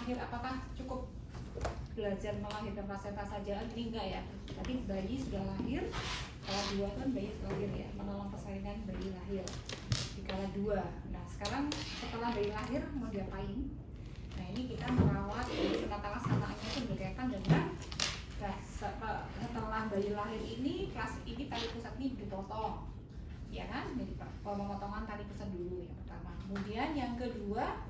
lahir apakah cukup belajar melahirkan plasenta saja? Ini enggak ya. Tapi bayi sudah lahir, kala 2 kan bayi lahir ya, menolong persalinan bayi lahir di kala 2. Nah sekarang setelah bayi lahir mau diapain? Nah ini kita merawat penata laksananya itu berkaitan dengan setelah bayi lahir ini kelas ini tali pusat ini dipotong, ya kan? Jadi pemotongan tali pusat dulu yang pertama. Kemudian yang kedua,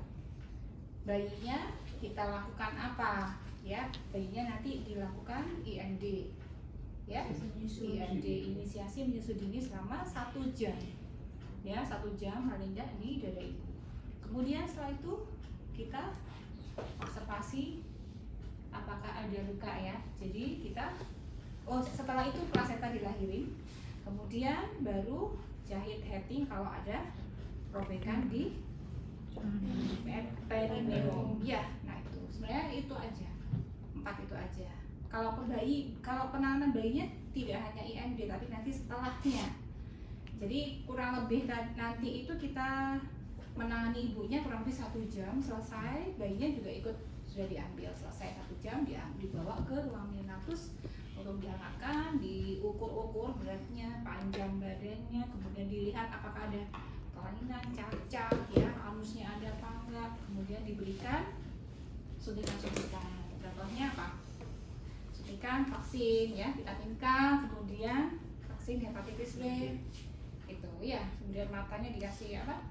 bayinya kita lakukan apa? Ya, bayinya nanti dilakukan IMD, ya, IMD inisiasi menyusui dini selama 1 jam, ya 1 jam paling tidak di dada ibu. Kemudian setelah itu kita observasi apakah ada luka ya. Jadi kita setelah itu plasenta dilahirin, kemudian baru jahit heading kalau ada robekan di perineum ya. Nah itu sebenarnya itu aja, 4 itu aja. Kalau penanganan bayinya tidak hanya IMD tapi nanti setelahnya. Jadi kurang lebih nanti itu kita menangani ibunya kurang lebih 1 jam selesai, bayinya juga ikut sudah diambil selesai 1 jam, dibawa ke ruang neonatus untuk diangkatkan, diukur-ukur beratnya, panjang badannya, kemudian dilihat apakah ada kelainan, cacat, ya anusnya ada apa enggak, kemudian diberikan suntikan-suntikan. Contohnya apa? Suntikan vaksin ya, vitamin K, kemudian vaksin hepatitis B, itu ya. Kemudian matanya dikasih apa?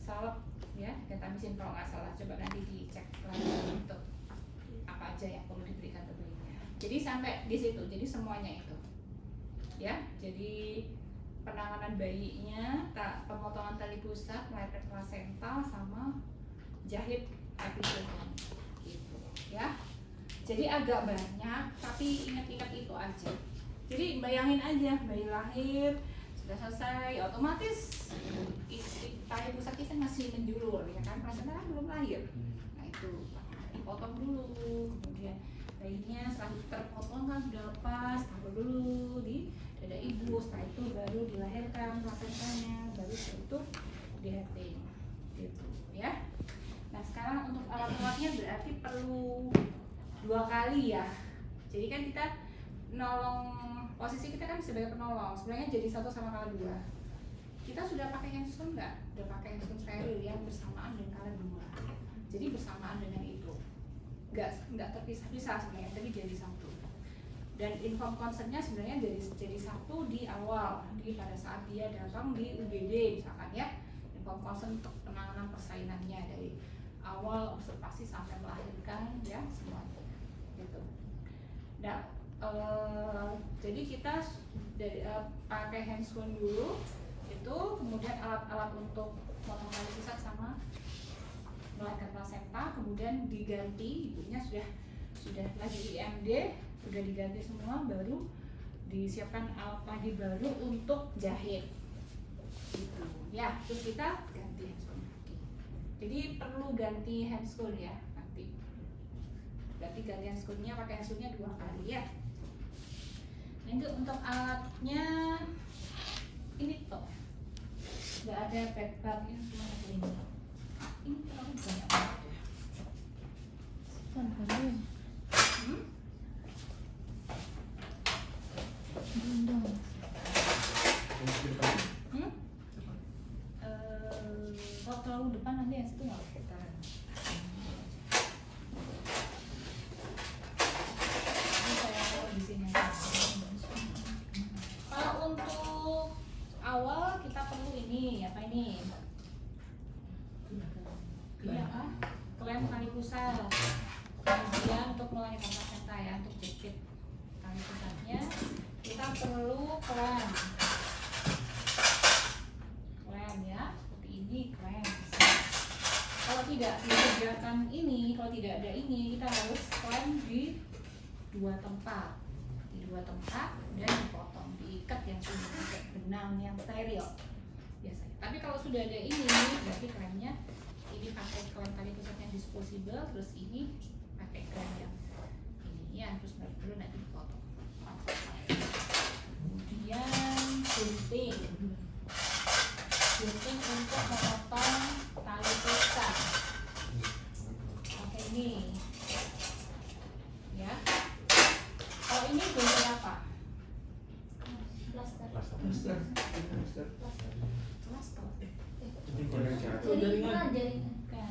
Salep ya, gentamicin kalau nggak salah. Coba nanti dicek lagi untuk apa aja yang perlu diberikan ke bayinya. Jadi sampai di situ, jadi semuanya itu ya. Jadi penanganan bayinya, pemotongan tali pusat, melahirkan plasenta, sama jahit epidural gitu ya. Jadi agak banyak, tapi ingat-ingat itu aja. Jadi bayangin aja, bayi lahir sudah selesai, otomatis tali pusat kita masih menjulur ya kan, plasenta kan belum lahir. Nah itu dipotong dulu, kemudian bayinya setelah terpotong kan sudah lepas, taruh dulu di dada ibu, setelah itu baru dilahirkan plasentanya, baru setelah itu diheading gitu ya. Nah sekarang untuk alat-alatnya berarti perlu 2 kali ya. Jadi kan kita nolong, posisi kita kan sebagai penolong, sebenarnya jadi 1 sama kala 2. Kita sudah pakai handphone nggak? Udah pakai handphone steril yang bersamaan dengan kala 2. Jadi bersamaan dengan itu, nggak terpisah-pisah sebenarnya, tapi jadi 1. Dan inform consentnya sebenarnya jadi 1 di awal, di pada saat dia datang di UGD misalkan ya. Inform consent untuk penanganan persalinannya dari awal observasi sampai melahirkan ya semuanya gitu. Nah jadi kita pakai handscone dulu itu, kemudian alat-alat untuk potong tali pusat sama melahirkan plasenta, kemudian diganti, ibunya sudah lagi IMD, sudah diganti semua, baru disiapkan alat lagi baru untuk jahit gitu ya. Terus kita ganti handscone lagi, jadi perlu ganti handscone ya nanti. Berarti ganti handscone-nya, pakai handscone-nya 2 kali ya. Ini untuk alatnya ini toh nggak ada backpacknya, cuma ini. Ini terlalu banyak banget ya. Kalau terlalu depan nanti yang situ nggak kita. Kalau untuk awal kita perlu ini apa ini? Ini apa? Klem tali pusat. Kemudian untuk melahirkan plasenta ya, untuk jepit tali pusatnya kita perlu klem ya, seperti ini klem. Kalau tidak disediakan ini, kalau tidak ada ini, kita harus klem di 2 tempat, dan dipotong, diikat yang sudah pakai benang yang steril biasanya. Tapi kalau sudah ada ini, berarti klemnya ini pakai klem tali pusat yang disposable, terus ini pakai klem yang ini ya, terus baru nanti dipotong. Kemudian gunting untuk memotong tali pusat. Pakai ini ya. Kalau ini gunting apa? Plaster. Plaster. Plaster. Jaringan. Bukan.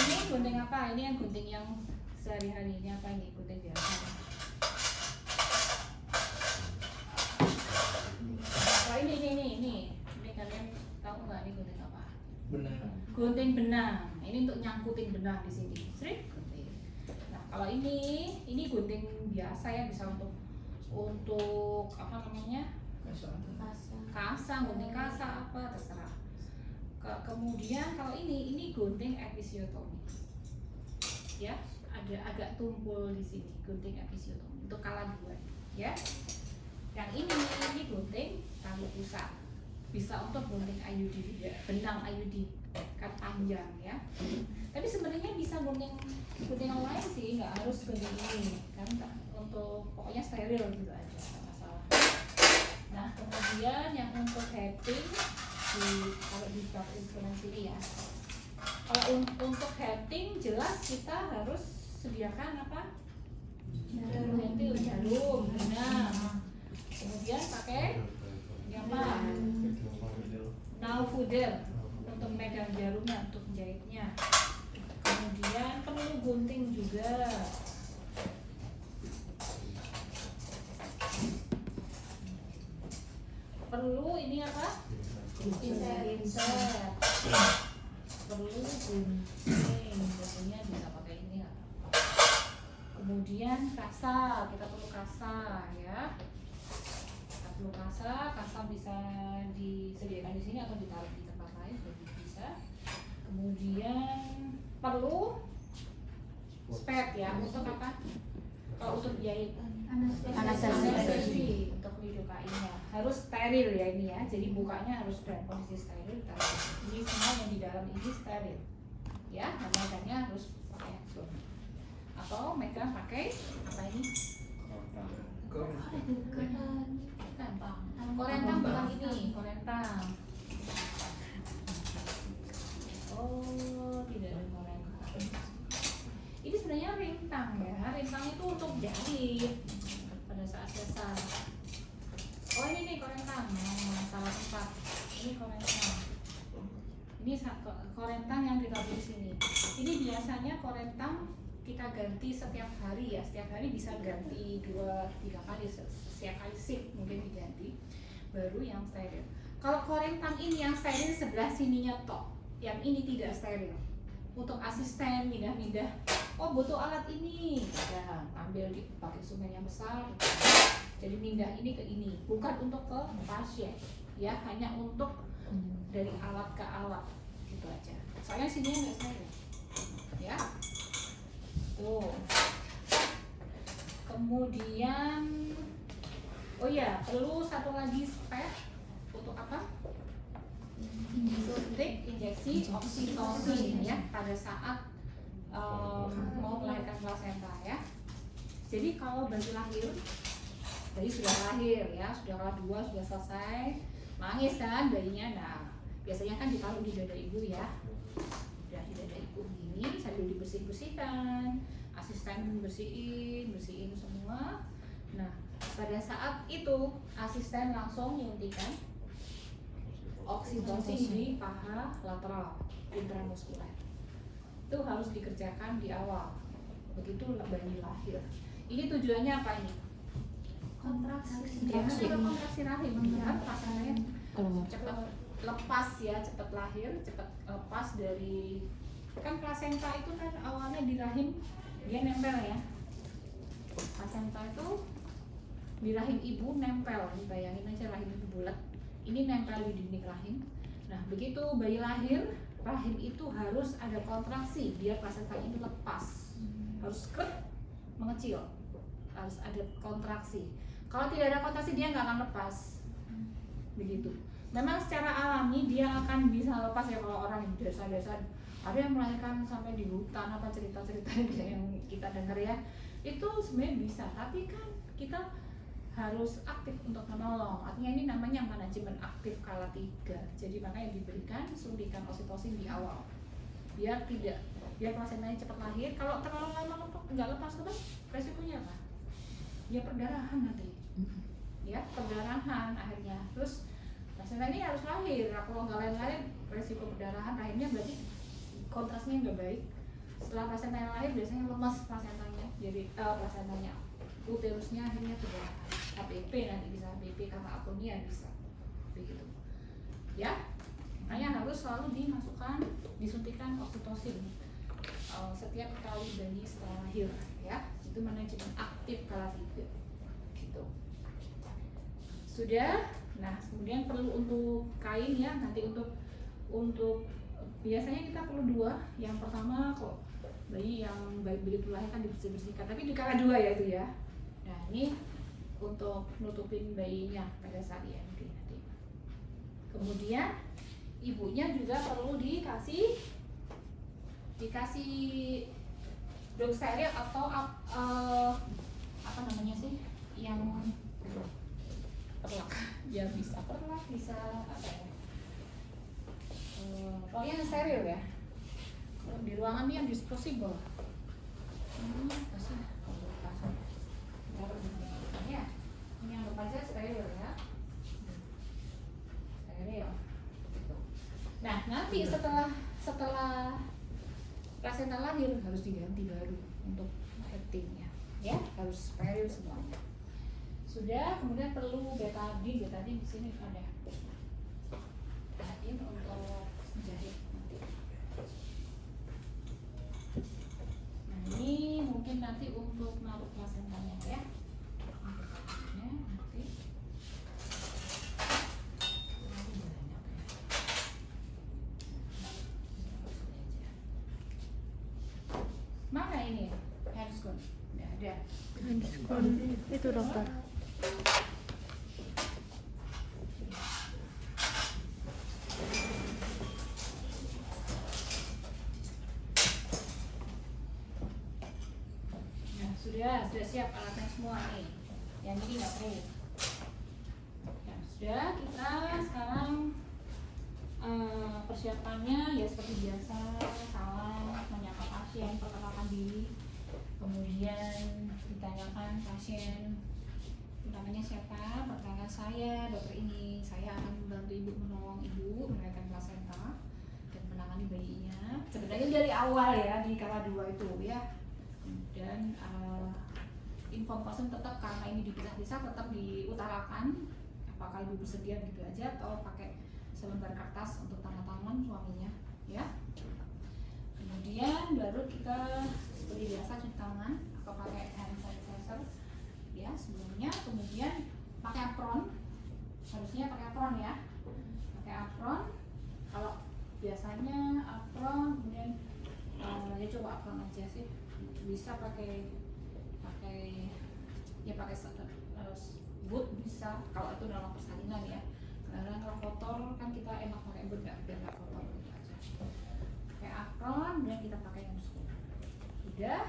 Ini gunting apa? Ini yang gunting yang sehari-hari ini apa ini? Gunting biasa. Oh ini kalian tahu nggak ini gunting apa? Benang. Gunting benang. Ini untuk nyangkutin benang di sini. Sering gunting. Nah kalau ini gunting biasa ya, bisa untuk apa namanya? Kasa, gunting kasa apa terserah. Kemudian kalau ini gunting episiotomi. Ya, ada agak tumpul di sini gunting episiotomi untuk kala 2 ya. Yang ini gunting tali pusat. Bisa untuk gunting IUD juga, benang IUD kan panjang ya. Tapi sebenarnya bisa gunting yang lain sih, nggak harus gunting ini kan, untuk pokoknya steril gitu aja, nggak masalah. Nah kemudian yang untuk heading kalau di bab instrumen sini ya, kalau untuk heading jelas kita harus sediakan apa? Jarum, benang. Kemudian pakai apa? Naufudel untuk megang jarumnya, untuk jahitnya. Kemudian perlu gunting juga. Perlu ini apa? Insert. Perlu gunting. Biasanya bisa pakai ini ya. Kemudian kasa, kita perlu kasa ya. Kasa bisa disediakan di sini atau ditaruh di tempat lain juga bisa. Kemudian perlu spet ya, untuk apa? Kalau untuk jahit anestesi untuk menyukainya harus steril ya ini ya. Jadi bukanya harus dalam kondisi steril. Ini semua yang di dalam ini steril ya. Nah, megangnya harus pakai handphone atau megang pakai apa ini? Korentang bukan ini, korentang. Oh, tidak ada korentang. Ini sebenarnya rintang ya. Rintang itu untuk jahit pada saat dasar. Oh ini nih korentang. Nah, salah tempat. Ini korentang. Ini korentang yang ditaruh di sini. Ini biasanya korentang kita ganti setiap hari ya. Setiap hari bisa ganti 2-3 kali. Setiap kali shift mungkin diganti. Baru yang steril. Kalau korentang ini yang steril sebelah sininya tok, yang ini tidak steril. Untuk asisten mindah-mindah, oh butuh alat ini, ya ambil pakai sumen yang besar. Jadi mindah ini ke ini, bukan untuk ke pasien, ya hanya untuk dari alat ke alat gitu aja. Soalnya sini nggak steril, ya. Tuh. Kemudian oh iya, perlu satu lagi spek untuk apa? Suntik injeksi oksitosin ya pada saat mau melahirkan plasenta ya. Jadi kalau bayi lahir, bayi sudah lahir ya, sudah kelas 2 sudah selesai, nangis kan bayinya. Nah biasanya kan ditaruh di dada ibu ya, udah di dada ibu gini sambil dibersih-bersihkan, asisten bersihin semua. Nah pada saat itu asisten langsung nyuntikan oksitosin di paha lateral intramuskuler. Itu harus dikerjakan di awal begitu bayi lahir. Ini tujuannya apa ini? Kontraksi. Ya, kontraksi rahim kan pasangannya cepat lepas ya, cepat lahir, cepat lepas dari kan plasenta itu kan awalnya di rahim dia nempel ya. Plasenta itu di rahim ibu nempel, bayangin aja rahim ibu bulat, ini nempel di dinding rahim. Nah begitu bayi lahir, rahim itu harus ada kontraksi biar plasenta itu lepas, harus mengecil, harus ada kontraksi. Kalau tidak ada kontraksi dia nggak akan lepas, begitu. Memang secara alami dia akan bisa lepas ya kalau orang di desa-desa ada yang melahirkan sampai di hutan apa cerita-cerita yang kita dengar ya, itu sebenarnya bisa, tapi kan kita harus aktif untuk menolong. Artinya ini namanya manajemen aktif kala 3. Jadi makanya diberikan suntikan oksitosin di awal biar tidak biar plasentanya cepat lahir. Kalau terlalu lama nggak lepas resikonya apa? Ya perdarahan nanti. Ya perdarahan akhirnya. Terus plasenta ini harus lahir. Nah, kalau nggak lahir resiko perdarahan akhirnya berarti kontrasnya nggak baik. Setelah plasenta yang lahir biasanya lemas plasentanya. Jadi plasentanya uterusnya akhirnya perdarahan. HPP nanti bisa HPP karena aponia bisa. Begitu. Ya. Makanya harus selalu disuntikan oksitosin setiap kali bayi setelah lahir, ya. Itu manajemen aktif kala tidur, gitu. Sudah. Nah, kemudian perlu untuk kain ya. Nanti untuk biasanya kita perlu 2. Yang pertama kok bayi yang begitu lahir kan dibersihkan, tapi di kala 2 ya itu ya. Nah, ini untuk nutupin bayinya pada saat IMD nanti. Kemudian ibunya juga perlu dikasih dok steril atau apa namanya sih yang perlak ya, bisa perlak, bisa apa ya, pokoknya steril ya. Kalau di ruangan ini yang disposable pasti ya, ini yang aja steril ya, steril. Nah, nanti setelah plasenta lahir harus diganti baru untuk headingnya, ya harus steril semuanya. Sudah. Kemudian perlu betadine di sini ada. Betadine untuk jahit nanti. Nah, ini mungkin nanti untuk naruh plasentanya ya. Mana ini? Handscone. Ya, ada. Handscone itu dokter. Nah, sudah siap alatnya semua nih. Yang ini nggak perlu. Nah, sudah, kita sekarang persiapannya ya seperti biasa, salam, menyapa pasien, perkenalkan diri, kemudian ditanyakan pasien namanya siapa, perkenalkan saya dokter ini, saya akan membantu ibu, menolong ibu melahirkan plasenta dan menangani bayinya. Sebenarnya dari awal ya di kala 2 itu ya. Dan info pasien tetap karena ini dipisah-pisah tetap diutarakan apakah ibu bersedia gitu aja atau pakai selembar kertas untuk tanda tangan suaminya ya. Kemudian baru kita seperti biasa cuci tangan atau pakai hand sanitizer ya sebelumnya. Kemudian pakai apron, harusnya pakai apron ya, pakai apron. Kalau biasanya apron, kemudian ya coba apron aja sih, bisa pakai boot bisa kalau itu dalam persalinan ya. Karena kalau kotor kan kita enak pakai boot biar nggak kotor gitu aja. Pakai apron dan kita pakai yang sudah.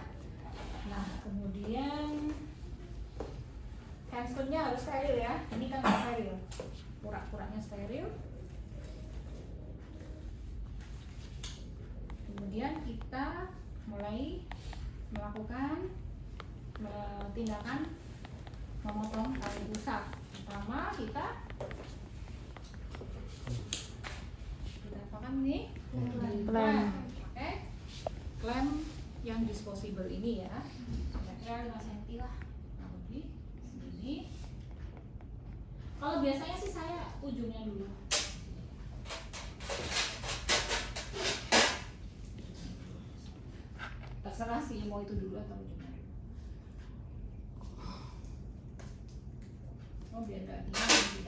Nah, kemudian handscone-nya harus steril ya. Ini kan steril, pura-puranya steril. Kemudian kita mulai melakukan tindakan memotong tali pusat. Pertama kita apakan nih? Klem. Pakai klem yang disposable ini ya. Kira-kira 5 cm lah. Lebih segini. Kalau biasanya sih saya ujungnya dulu. Terserah sih mau itu dulu atau ujungnya dulu. Oh biar nggak gini.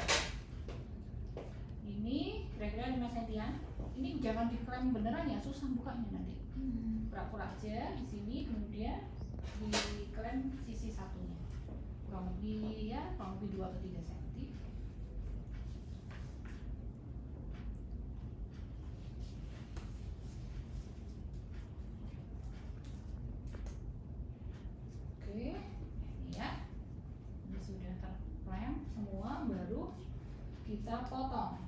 Ini kira-kira 5 cm. Ini jangan diklem beneran ya, susah bukanya nanti. Pura-pura aja di sini, kemudian diklem sisi satunya. Kurang lebih 2 atau 3 cm. Oke, ini ya. Ini sudah terklem semua, baru kita potong.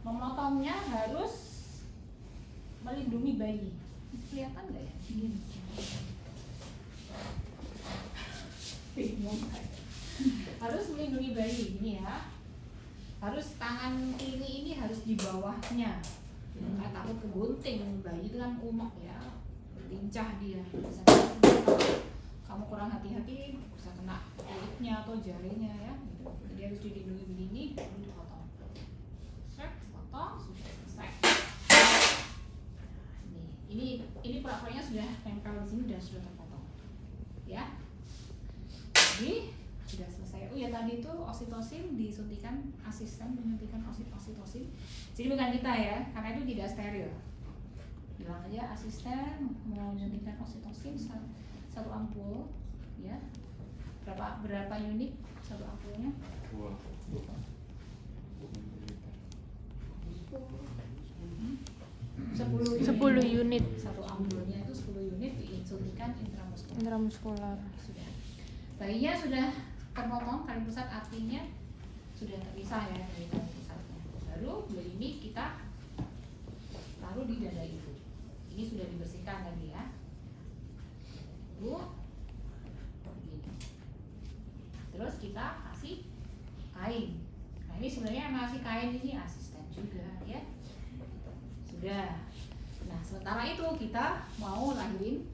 Memotongnya harus melindungi bayi. Kelihatan nggak ya? Bingung. Harus melindungi bayi ini ya. Harus tangan kiri ini harus di bawahnya. Nggak takut kegunting, bayi itu kan umek ya, berlincah dia. Bisa kamu kurang hati-hati bisa kena kulitnya atau jarinya ya. Gitu. Jadi harus dilindungi begini, baru dipotong. Potong sudah selesai. Ini pura-puranya sudah nempel di sini dan sudah terpotong. Ya. Jadi sudah selesai. Oh ya, tadi itu oksitosin disuntikan, asisten menyuntikkan oksitosin. Jadi bukan kita ya, karena itu tidak steril. Bilang aja asisten menyuntikkan oksitosin satu ampul, ya. Berapa unit satu ampulnya? 10 unit. Satu ampulnya itu 10 unit disuntikan intramuskular. Intramuskular. Sudah. Bayinya sudah terpotong kali pusat, artinya sudah terpisah ya dari kali pusatnya. Lalu bayi ini kita taruh di dada ibu. Ini sudah dibersihkan tadi ya. Bu, begini. Terus kita kasih kain. Nah ini sebenarnya yang ngasih kain ini asisten juga ya. Sudah. Nah sementara itu kita mau lahirin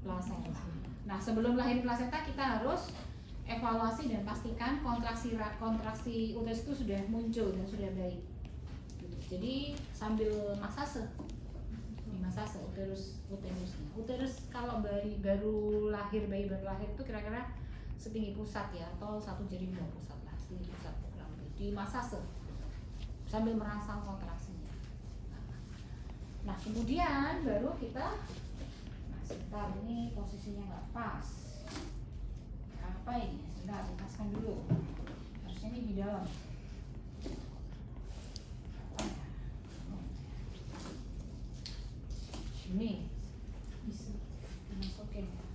plasenta. Nah sebelum lahirin plasenta kita harus evaluasi dan pastikan kontraksi uterus itu sudah muncul dan sudah baik. Gitu. Jadi sambil masase, dimasase uterusnya. Uterus kalau bayi baru lahir itu kira-kira setinggi pusat ya, atau 1 jari 2 pusat lah, setinggi pusat kurang lebih. Dimasase sambil merangsang kontraksinya. Nah kemudian baru kita, nah sebentar ini posisinya nggak pas. Apa ini? Sebentar dipaskan dulu. Harusnya ini di dalam. Ini bisa dimasukin ya.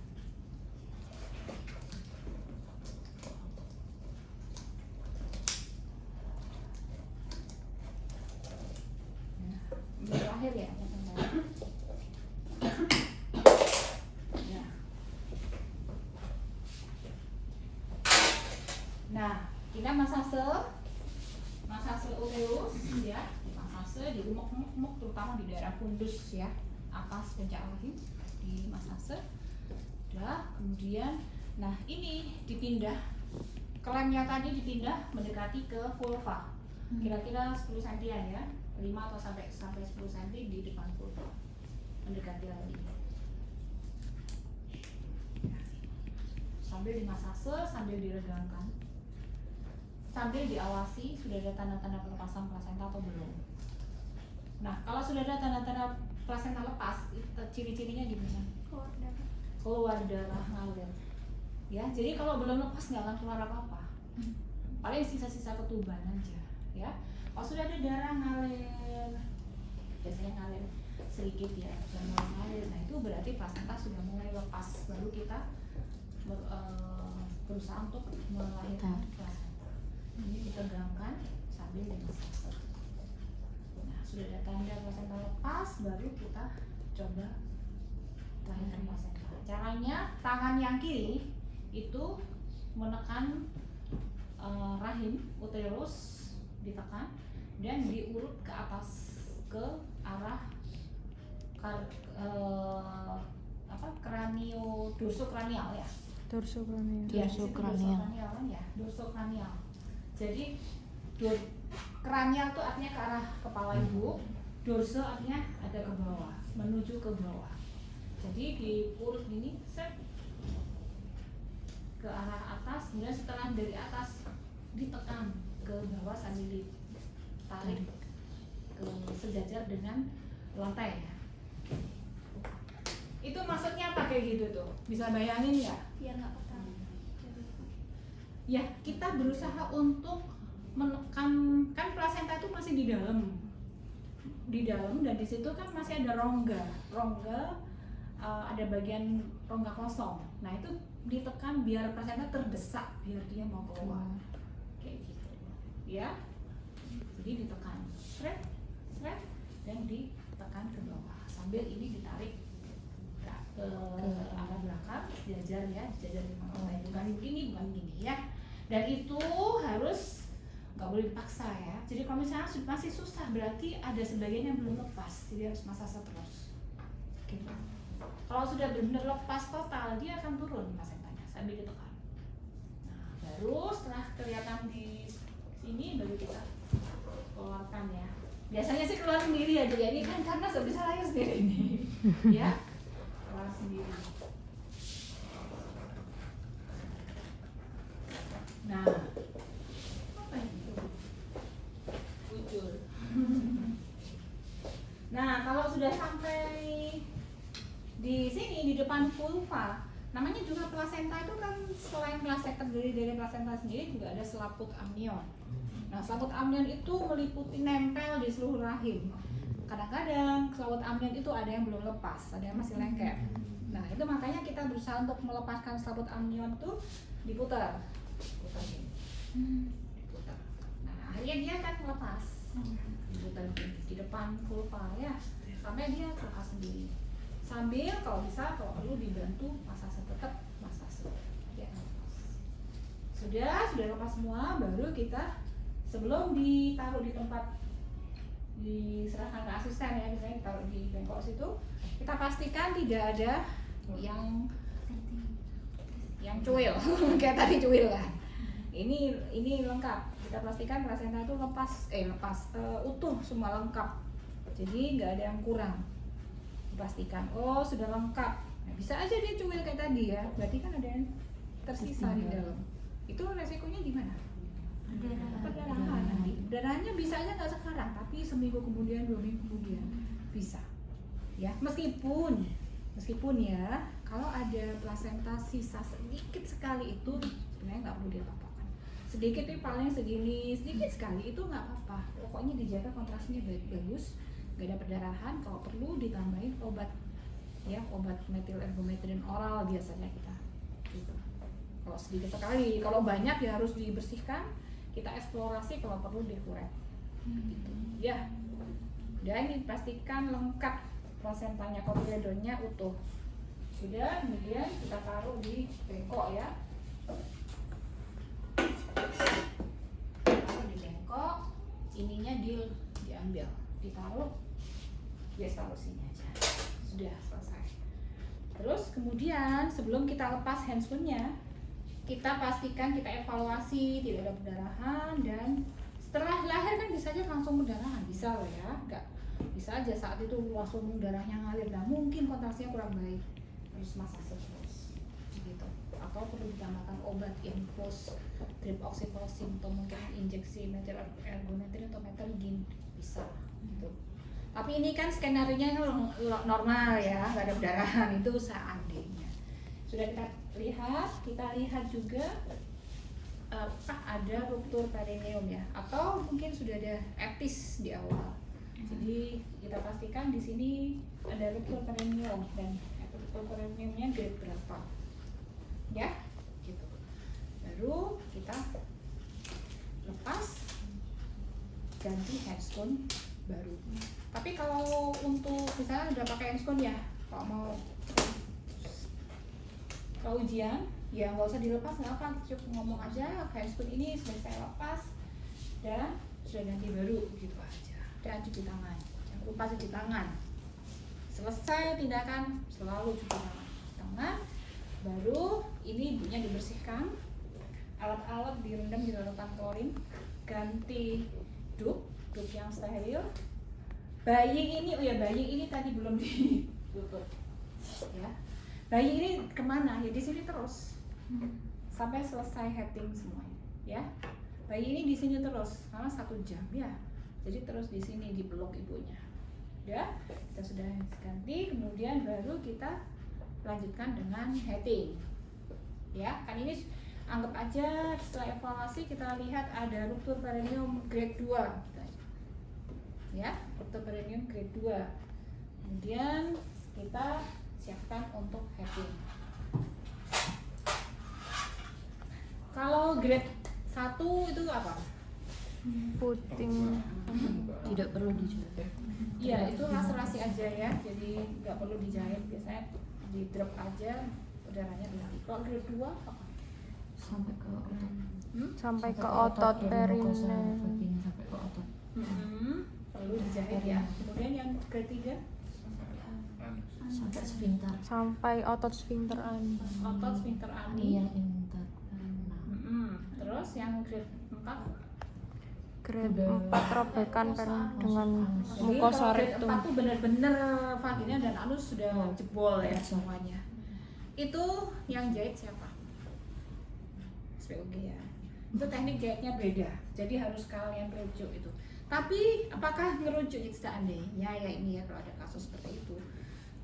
Berakhir ya, ya. Nah, kita masase uterus ya, masase di umek-umek terutama di daerah fundus ya, atas puncak rahim di masase. Udah, kemudian nah ini dipindah, kelemnya tadi dipindah mendekati ke vulva. Kira-kira 10 cm ya, 5 atau sampai 10 cm di depan vulva. Mendekati lagi. Sambil dimasase, sambil diregangkan. Sambil diawasi sudah ada tanda-tanda pelepasan plasenta atau belum. Nah, kalau sudah ada tanda-tanda plasenta lepas, ciri-cirinya gimana? Keluar darah ngalir. Ya, jadi kalau belum lepas nggak akan keluar apa-apa. Paling sisa-sisa ketuban aja, ya. Kalau sudah ada darah ngalir, biasanya ngalir sedikit ya, sudah mulai ngalir. Nah, itu berarti plasenta sudah mulai lepas. Baru kita berusaha untuk melahirkan plasenta. Ini ditegangkan sambil dimasase. Nah, sudah ada tanda plasenta lepas, baru kita coba lahirkan plasenta. Caranya, tangan yang kiri itu menekan rahim uterus, ditekan dan diurut ke atas ke arah dorsokranial ya. Dorsokranial ya, dorsokranial. Jadi kranial itu artinya ke arah kepala ibu, dorso artinya ada ke bawah, menuju ke bawah. Jadi diurut gini, set ke arah atas, kemudian setelah dari atas ditekan ke bawah sambil ditarik ke sejajar dengan lantai ya. Itu maksudnya apa kayak gitu tuh? Bisa bayangin nggak? Biar nggak patah. Ya, kita berusaha untuk menekan, kan plasenta itu masih di dalam dan di situ kan masih ada rongga, ada bagian rongga kosong. Nah itu ditekan biar plasenta terdesak, biar dia mau keluar, kayak gitu, ya. Jadi ditekan, seret, dan ditekan ke bawah. sambil ini ditarik ke arah belakang, jajar ya, jajar di mana bukan ini bukan gini ya. Dan itu harus nggak boleh dipaksa ya. Jadi kalau misalnya masih susah berarti ada sebagian yang belum lepas, jadi harus massage terus. Gitu. Kalau sudah benar lepas total dia akan turun placentanya sambil ditekan. Nah baru setelah kelihatan di sini baru kita keluarkan ya. Biasanya sih keluar sendiri aja ya, ini kan karena nggak bisa lahir sendiri nih ya, keluar sendiri. Nah apa itu bujur. Nah kalau sudah sampai di sini di depan vulva, namanya juga plasenta itu kan selain plasenta terdiri dari plasenta sendiri juga ada selaput amnion. Nah, selaput amnion itu meliputi nempel di seluruh rahim. Kadang-kadang selaput amnion itu ada yang belum lepas, ada yang masih lengket. Nah, itu makanya kita berusaha untuk melepaskan selaput amnion itu diputar. Putar gini. Diputar. Nah, akhirnya dia akan melepas. Diputar di depan vulva ya, sampai dia lepas sendiri. Sambil kalau bisa kalau perlu dibantu massage, tetap massage. Dia lepas. Sudah lepas semua, baru kita sebelum ditaruh di tempat diserahkan ke asisten ya, misalnya ditaruh di bengkok situ, kita pastikan tidak ada yang cuil kayak tadi cuil kan. Ini lengkap, kita pastikan plasenta itu utuh semua lengkap, jadi nggak ada yang kurang. Pastikan sudah lengkap. Nah, bisa aja dia cuil kayak tadi ya, berarti kan ada yang tersisa di dalam. Itu resikonya gimana? Perdarahan nanti. Perdarahannya bisa aja nggak sekarang, tapi seminggu kemudian, 2 minggu kemudian bisa. Ya, meskipun ya kalau ada plasenta sisa sedikit sekali itu sebenarnya nggak perlu diapa-apakan. Sedikit itu paling segini, sedikit sekali itu nggak apa-apa. Pokoknya dijaga kontrasinya bagus, nggak ada perdarahan. Kalau perlu ditambahin obat ya, obat metil ergometrin oral biasanya kita. Gitu. Kalau sedikit sekali, kalau banyak ya harus dibersihkan. Kita eksplorasi kalau perlu dikurek gitu. Ya dan dipastikan lengkap plasentanya, kotyledonya utuh. Sudah, kemudian kita taruh di bengkok ya, taruh di bengkok, ininya diambil, ditaruh, biar taruh sini aja. Sudah selesai. Terus kemudian sebelum kita lepas handscoon-nya, kita pastikan, kita evaluasi tidak ada perdarahan. Dan setelah lahir kan bisa aja langsung perdarahan, bisa loh ya, enggak bisa aja saat itu langsung darahnya ngalir. Nah mungkin kontrasinya kurang baik, harus massage terus gitu, atau perlu ditambahkan obat infus, drip oxytocin, atau mungkin injeksi metil ergometrin atau metergin, bisa gitu. Tapi ini kan skenario-nya normal ya, nggak ada perdarahan, itu seandainya. Sudah kita lihat juga ada ruptur perineum ya, atau mungkin sudah ada etis di awal. Jadi kita pastikan di sini ada ruptur perineum dan ruptur perineumnya grade berapa, ya, gitu. Baru kita lepas, ganti handscoon baru. Tapi kalau untuk misalnya udah pakai handscoon ya, kalau ujian ya nggak usah dilepas, nggak apa, cukup ngomong aja handscoon ini sudah saya lepas dan sudah ganti baru gitu aja. Dan cuci tangan, jangan lupa cuci tangan. Selesai tindakan selalu cuci tangan. Baru ini ibunya dibersihkan, alat-alat direndam di larutan klorin, ganti dup yang steril. Bayi ini tadi belum ditutup ya. Bayi ini kemana? Ya di sini terus sampai selesai heading semuanya ya. Bayi ini di sini terus karena 1 jam ya. Jadi terus di sini dipeluk ibunya. Ya, kita sudah ganti, kemudian baru kita lanjutkan dengan heading. Ya, kan ini anggap aja setelah evaluasi kita lihat ada ruptur perineum grade 2. Ya, ruptur perineum grade 2. Kemudian kita siapkan untuk heading. Kalau grade 1 itu apa? puting. Tidak perlu dijahit. Iya, itu laserasi aja ya, jadi nggak perlu dijahit, biasanya di drop aja udaranya berhenti. Kalau grade 2 apa? Sampai ke otot. Sampai ke otot dari mukosa perineum. vagina sampai ke otot. Perlu dijahit ya. Kemudian yang grade 3 Sampai sphincter. Sampai otot sphincter anus. otot sphincter Iya, ani. interna. Terus yang grade 4 Grade 4 robekan dengan jadi mukosa kalau grade rectum. 4 tuh bener-bener vagina dan anus sudah jebol ya semuanya. Itu yang jahit siapa? SPOG ya. Itu teknik jahitnya beda. Jadi harus kalian rujuk itu. Tapi apakah ngerujuk seandainya ya ini ya kalau ada kasus seperti itu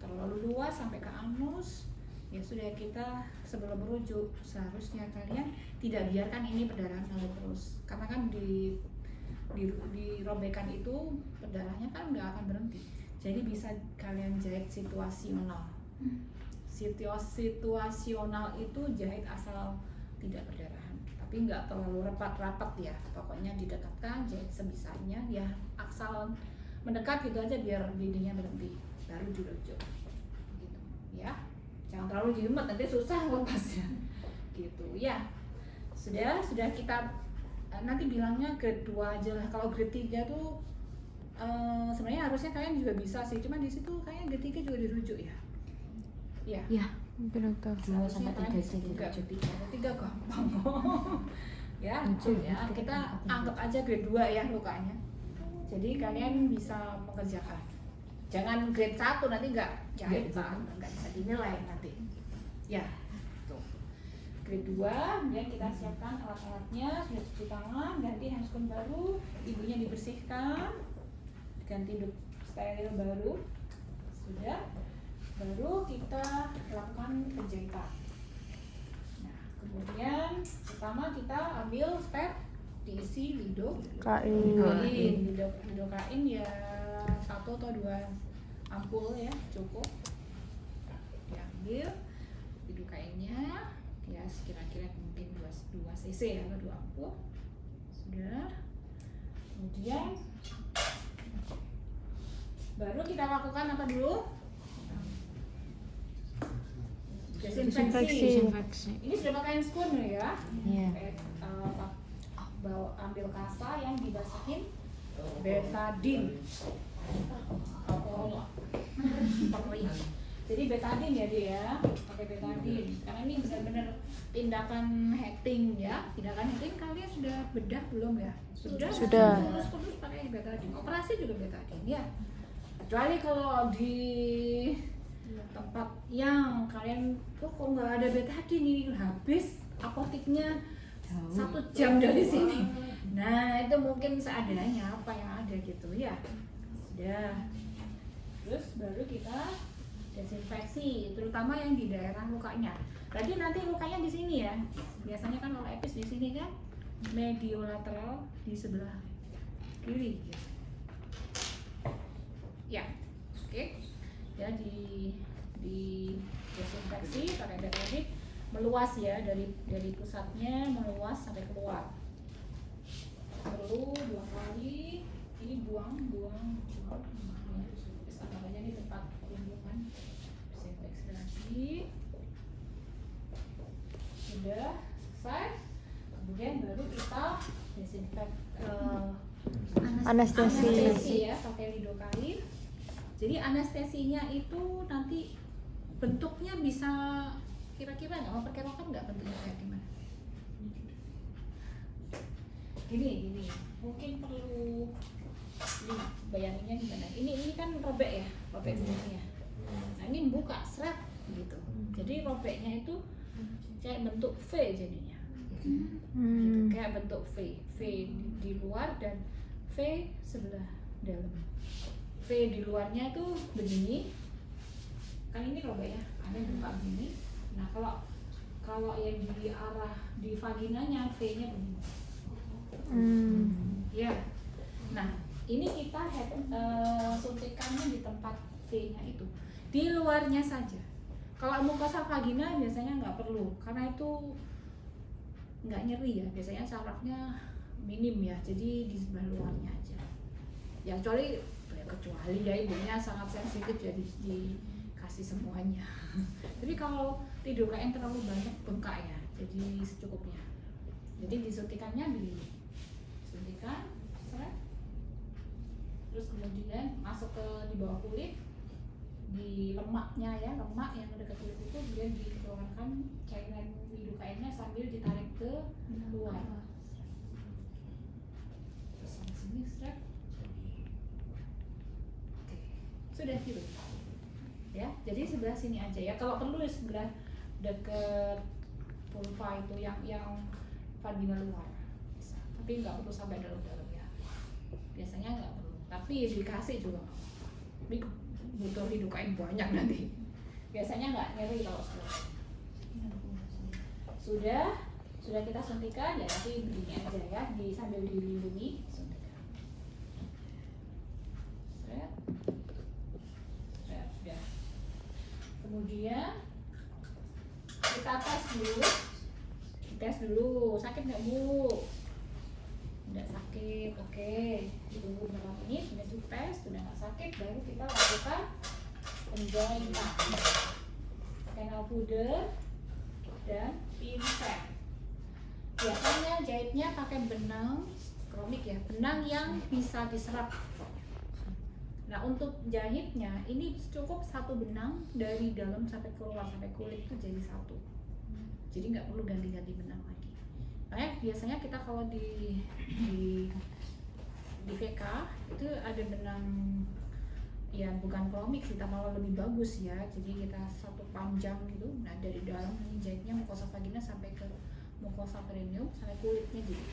terlalu luas sampai ke anus, ya sudah kita sebelum merujuk seharusnya kalian tidak biarkan ini perdarahan mengalir terus. Karena kan di robekan itu darahnya kan nggak akan berhenti, jadi bisa kalian jahit situasional. Situasional itu jahit asal tidak perdarahan, tapi nggak terlalu rapat-rapat ya, pokoknya didekatkan, jahit sebisanya ya, asal mendekat gitu aja biar dindingnya berhenti, baru dirujuk gitu ya, jangan terlalu jelimet nanti susah lepasnya gitu ya. Sudah kita nanti bilangnya grade 2 aja lah. Kalau grade 3 tuh sebenarnya harusnya kalian juga bisa sih, cuman di situ kayaknya grade 3 juga dirujuk ya. Iya. Iya. Mungkin dokter. 2 sampai 3 sih juga dirujuk. grade 3 gampang ya. Ya, kita anggap aja grade 2 ya lukanya. Jadi kalian bisa mengerjakan. Jangan grade 1 nanti nggak jahitan, nggak bisa dinilai nanti. Ya. Grade 2, kemudian kita siapkan alat-alatnya, sudah cuci tangan, ganti handphone baru, ibunya dibersihkan, ganti steril baru, sudah, baru kita lakukan penjahitan. Nah, kemudian pertama kita ambil spek, diisi Kain. lidokain ya 1 atau 2 ampul ya cukup, diambil lidokainnya ya kira-kira mungkin 2 cc atau 2 ampul, sudah. Kemudian baru kita lakukan apa dulu? Desinfeksi. Ini sudah pakai hand spoon ya? Iya. Bawa ambil kasa yang dibasahin betadine alkohol. Jadi betadine ya dia ya, pakai betadine. Karena ini benar-benar tindakan heating ya. Tindakan heating kalian sudah bedah belum ya? Sudah. Terus pakai betadine. Operasi juga betadine ya. Kecuali kalau di tempat yang kalian kok nggak ada betadine, ini habis apoteknya 1 jam dari sini. Nah itu mungkin seadanya apa yang ada gitu ya. Sudah. Terus baru kita desinfeksi, terutama yang di daerah lukanya. Berarti nanti lukanya di sini ya. Biasanya kan kalau epis di sini kan, mediolateral di sebelah kiri. Ya, oke. Ya di desinfeksi pakai betadine, meluas ya dari pusatnya meluas sampai keluar. Perlu 2 kali. Ini buang. Namanya ini tempat kunjungan. Desinfeksi lagi. Sudah selesai. Kemudian baru kita anestesi ya pakai lidokain. Jadi anestesinya itu nanti bentuknya bisa kira-kira nggak memperkirakan nggak bentuknya kayak gimana? Gini, mungkin perlu bayanginnya gimana? Ini kan robek ya, robek bunyinya. Nah ini buka seret gitu. Jadi robeknya itu kayak bentuk V jadinya. Gitu, kayak bentuk V di luar dan V sebelah dalam. V di luarnya itu begini. Kan ini robek ya, ada yang buka begini. Nah kalau yang di arah di vaginanya V-nya begini. Ya. Nah ini kita suntikannya di tempat V-nya itu, di luarnya saja. Kalau mukosa vagina biasanya nggak perlu, karena itu nggak nyeri ya. Biasanya sarafnya minim ya, jadi di sebelah luarnya aja ya, kecuali ya ibunya sangat sensitif ya dikasih semuanya. Jadi kalau tidur kain terlalu banyak bengkak ya, jadi secukupnya. Jadi disuntikannya disuntikan seret, terus kemudian masuk ke di bawah kulit, di lemaknya ya, lemak yang dekat kulit itu dia dikeluarkan cairan lidokainnya sambil ditarik ke luar. Terus sampai sini strap. Oke, sudah gitu. Ya, jadi sebelah sini aja ya. Kalau perlu di sebelah deket vulva itu yang vagina luar bisa. Tapi nggak perlu sampai dalam-dalam ya. Biasanya nggak perlu. Tapi dikasih juga. Tapi butuh lidokain banyak nanti. Biasanya nggak nyeri kalau sudah kita suntikan ya, nanti begini aja ya, sambil dilindungi suntikan. Seret. Ya. Kemudian kita tes dulu, sakit nggak Bu? Tidak sakit, oke. Ditunggu berapa menit, sudah tes, sudah nggak sakit, baru kita lakukan penjahitan. Canal pudar dan pinset. Biasanya jahitnya pakai benang kromik ya, benang yang bisa diserap. Nah untuk jahitnya ini cukup satu benang dari dalam sampai keluar, sampai kulit itu jadi satu. Jadi nggak perlu ganti-ganti benang lagi. Makanya biasanya kita kalau di VK itu ada benang ya, bukan kromik sih, malah lebih bagus ya. Jadi kita satu panjang gitu. Nah dari dalam ini jahitnya mukosa vagina sampai ke mukosa perineum sampai kulitnya gitu.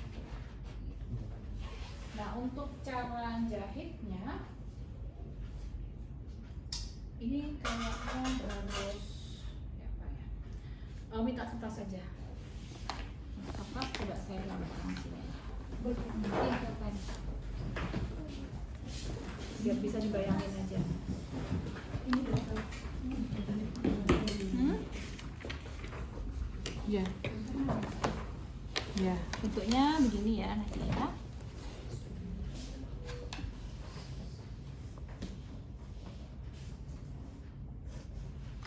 Nah untuk cara jahitnya ini kayaknya harus ya apa ya? Minta kertas saja. Kertas coba saya gambarkan sini. Biar bisa dibayangin aja. Ini berapa? Ya. Ya, bentuknya begini ya nanti ya.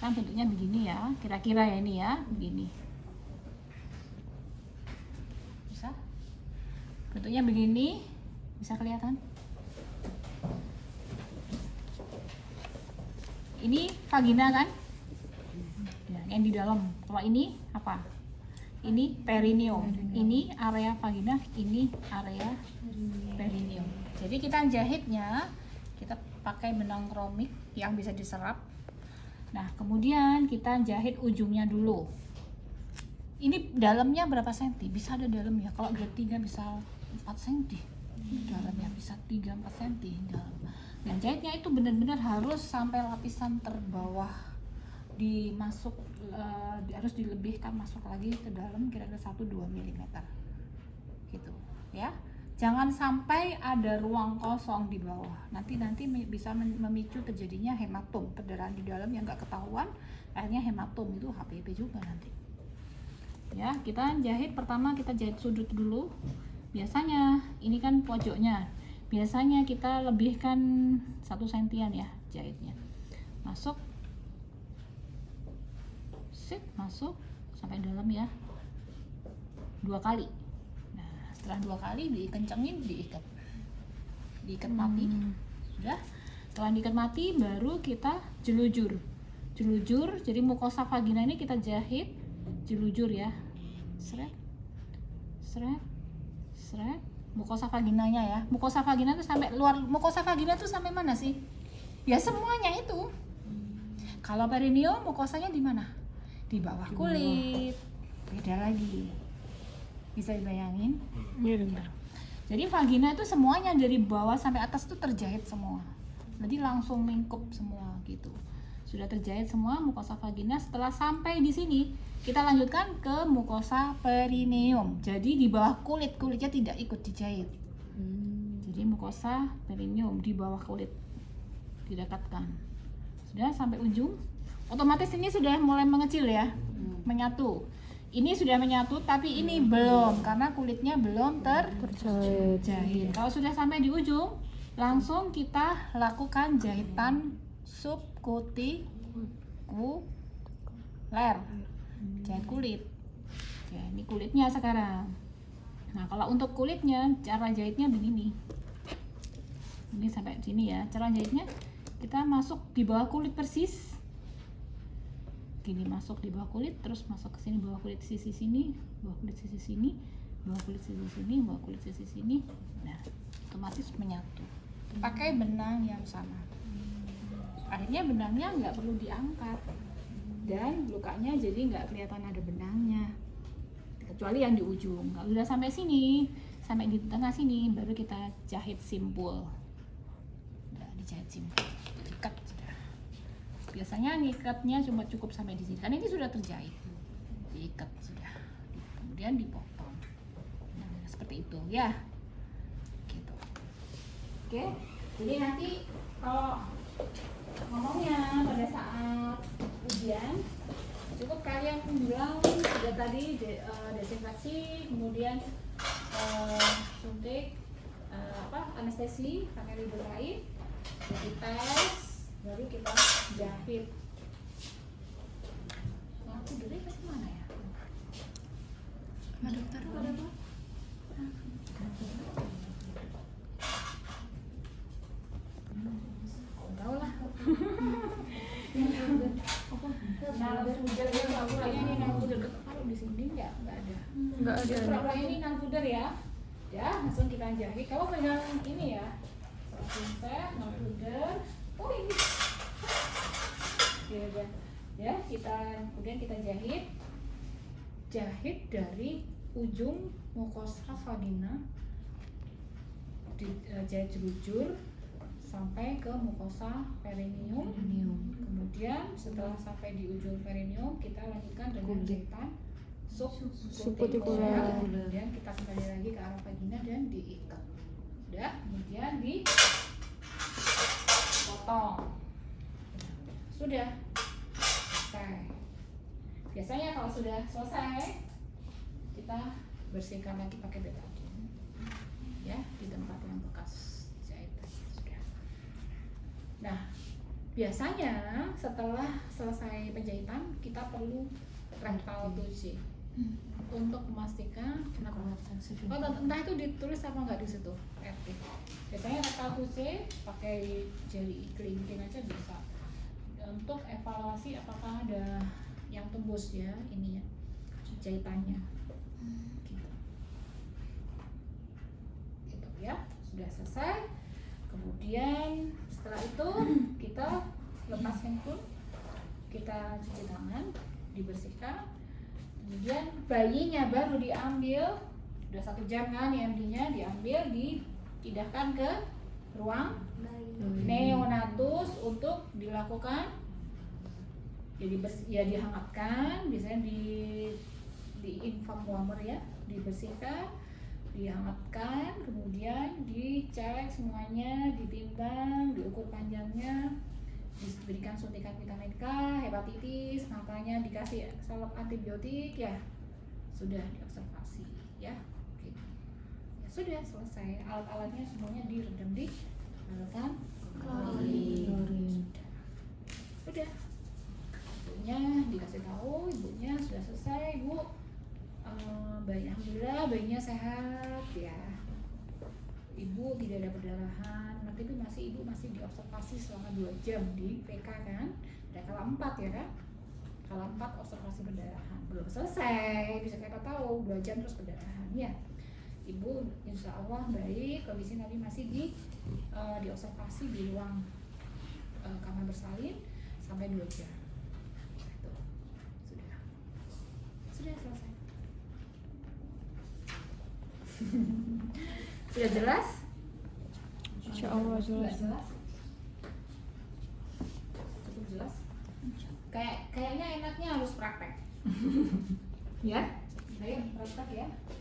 Kan bentuknya begini ya, kira-kira ya ini ya, begini. Bisa? Bentuknya begini, bisa kelihatan? Ini vagina kan? Ya, yang di dalam. Kalau ini apa? Ini perineum. Ini area vagina, ini area perineum. Jadi kita jahitnya, kita pakai benang kromik yang bisa diserap. Nah, kemudian kita jahit ujungnya dulu. Ini dalamnya berapa senti? Bisa ada dalamnya. Kalau grade 3 bisa 4 senti. Dalamnya bisa 3-4 senti dalam. Dan jahitnya itu benar-benar harus sampai lapisan terbawah dimasuk, harus dilebihkan masuk lagi ke dalam kira-kira 1-2 mm. Gitu, ya. Jangan sampai ada ruang kosong di bawah. Nanti bisa memicu terjadinya hematom, perdarahan di dalam yang nggak ketahuan, akhirnya hematom itu HPV juga nanti. Ya, kita jahit pertama, kita jahit sudut dulu. Biasanya ini kan pojoknya. Biasanya kita lebihkan 1 sentian ya jahitnya. Masuk. Masuk sampai dalam ya. 2 kali. Setelah 2 kali dikencengin, diikat mati. Sudah. Setelah diikat mati baru kita jelujur. Jadi mukosa vagina ini kita jahit jelujur ya. Seret. Mukosa vaginanya ya. Mukosa vagina itu sampai luar. Mukosa vagina itu sampai mana sih? Ya semuanya itu. Kalau perineum mukosanya di mana? Di bawah kulit. Beda lagi. Bisa dibayangin? Iya. Jadi vagina itu semuanya dari bawah sampai atas itu terjahit semua. Jadi langsung lingkup semua gitu. Sudah terjahit semua mukosa vagina. Setelah sampai di sini, kita lanjutkan ke mukosa perineum. Jadi di bawah kulitnya tidak ikut dijahit. Jadi mukosa perineum di bawah kulit didekatkan. Sudah sampai ujung. Otomatis ini sudah mulai mengecil ya, menyatu. ini sudah menyatu tapi ini belum karena kulitnya belum Terjahit. terjahit. Kalau sudah sampai di ujung, langsung kita lakukan jahitan subkutikuler, jahit kulit. Ya, ini kulitnya sekarang. Nah, kalau untuk kulitnya cara jahitnya begini. Ini sampai sini ya. Cara jahitnya kita masuk di bawah kulit persis. Gini, masuk di bawah kulit, terus masuk ke sini, bawah kulit sisi sini, bawah kulit sisi sini, bawah kulit sisi sini, bawah kulit sisi sini. Nah, otomatis menyatu. Pakai benang yang sama. Akhirnya benangnya nggak perlu diangkat dan lukanya jadi nggak kelihatan ada benangnya. Kecuali yang di ujung. Kalau udah sampai sini, sampai di tengah sini, baru kita jahit simpul. Udah dijahit simpul, diikat sudah. Biasanya ngikatnya cuma cukup sampai di sini, karena ini sudah terjahit, diikat sudah, kemudian dipotong. Nah, seperti itu ya, gitu. Oke, jadi nanti kalau ngomongnya pada saat ujian, cukup kalian bilang sudah tadi desinfeksi, kemudian suntik anestesi pakai lidocaine, jadi tes. Baru kita jahit. Aku dari ke mana ya? Dokter ada apa? Tahu lah. Nalfuder ya, pura-puranya ini nalfuder. Kalau di sini nggak ada. Nggak ada. Pura-pura ini nalfuder ya. Ya, langsung kita jahit. Kamu pegang ini ya. Pinset, nalfuder. Oh ini. Ya, kemudian kita jahit dari ujung mukosa vagina, jahit jelujur sampai ke mukosa perineum. Kemudian setelah sampai di ujung perineum, kita lanjutkan dengan jahitan subkutikuler. Kemudian kita kembali lagi ke arah vagina dan diikat. Udah, kemudian dipotong. Sudah selesai. Biasanya kalau sudah selesai, kita bersihkan lagi pakai betadine ya, di tempat yang bekas jahitan. Sudah. Nah, biasanya setelah selesai penjahitan, kita perlu rectal touch untuk memastikan entah itu ditulis apa nggak di situ. Biasanya rectal touch pakai jari kelingking aja bisa, untuk evaluasi apakah ada yang tembus ya, ini ya jahitannya. Gitu ya, sudah selesai. Kemudian setelah itu kita lepas handphone, kita cuci tangan, dibersihkan. Kemudian bayinya baru diambil, udah 1 jam kan IMD-nya, diambil, dipindahkan ke ruang neonatus untuk dilakukan jadi dihangatkan, biasanya di infant warmer ya, dibersihkan, dihangatkan, kemudian dicek semuanya, ditimbang, diukur panjangnya, diberikan suntikan vitamin K, hepatitis, makanya dikasih salep antibiotik ya, sudah diobservasi ya, gitu. Ya sudah selesai, alat-alatnya semuanya direndam di larutan klorin. Sudah, ibunya dikasih tahu, ibunya sudah selesai, ibu. Bayi, alhamdulillah bayinya sehat ya, ibu tidak ada perdarahan, tapi ibu masih diobservasi selama 2 jam di PK kan, ada kala 4 ya kan, kala 4 observasi perdarahan, belum selesai, bisa kita tahu 2 jam terus perdarahan ya. Ibu insya Allah baik, kondisi nanti masih diobservasi di ruang kamar bersalin sampai 2 jam. Tuh. Sudah selesai. Sudah jelas? Insya Allah jelas. Jelas? Cukup jelas? Kayaknya enaknya harus praktek. Ya? Ayo praktek ya.